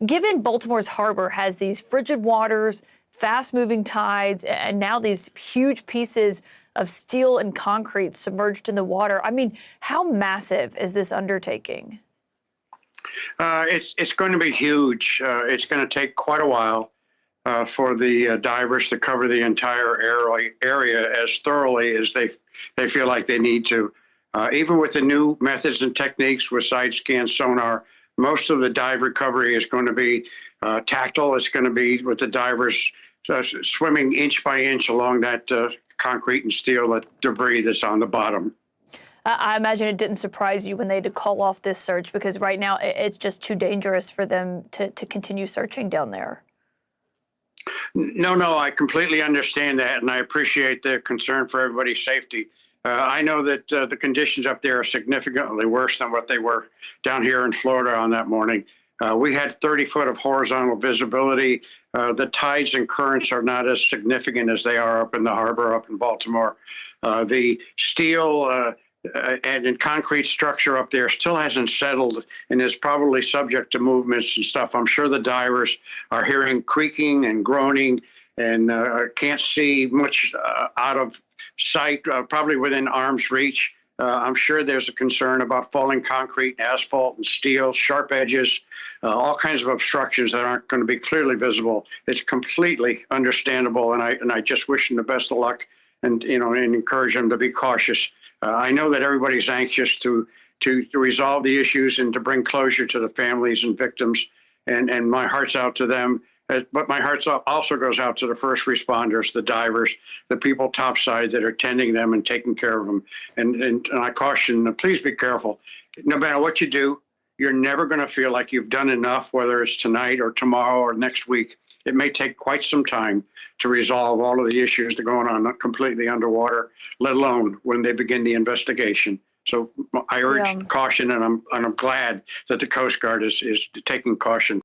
Given Baltimore's harbor has these frigid waters, fast-moving tides, and now these huge pieces of steel and concrete submerged in the water, I mean, how massive is this undertaking? It's going to be huge. It's going to take quite a while for the divers to cover the entire area as thoroughly as they feel like they need to. Even with the new methods and techniques with side scan sonar, most of the dive recovery is going to be tactile. It's going to be with the divers swimming inch by inch along that concrete and steel debris that's on the bottom. I imagine it didn't surprise you when they had to call off this search, because right now it's just too dangerous for them to continue searching down there. No, I completely understand that, and I appreciate the concern for everybody's safety. I know that the conditions up there are significantly worse than what they were down here in Florida on that morning. We had 30 foot of horizontal visibility. The tides and currents are not as significant as they are up in the harbor, up in Baltimore. The steel and concrete structure up there still hasn't settled and is probably subject to movements and stuff. I'm sure the divers are hearing creaking and groaning and can't see much out of sight, probably within arm's reach. I'm sure there's a concern about falling concrete, asphalt, and steel, sharp edges, all kinds of obstructions that aren't going to be clearly visible. It's completely understandable, and I just wish them the best of luck, and and encourage them to be cautious. I know that everybody's anxious to resolve the issues and to bring closure to the families and victims, and my heart's out to them. But my heart also goes out to the first responders, the divers, the people topside that are tending them and taking care of them. And I caution, please be careful. No matter what you do, you're never going to feel like you've done enough, whether it's tonight or tomorrow or next week. It may take quite some time to resolve all of the issues that are going on completely underwater, let alone when they begin the investigation. So I urge caution, and I'm glad that the Coast Guard is taking caution.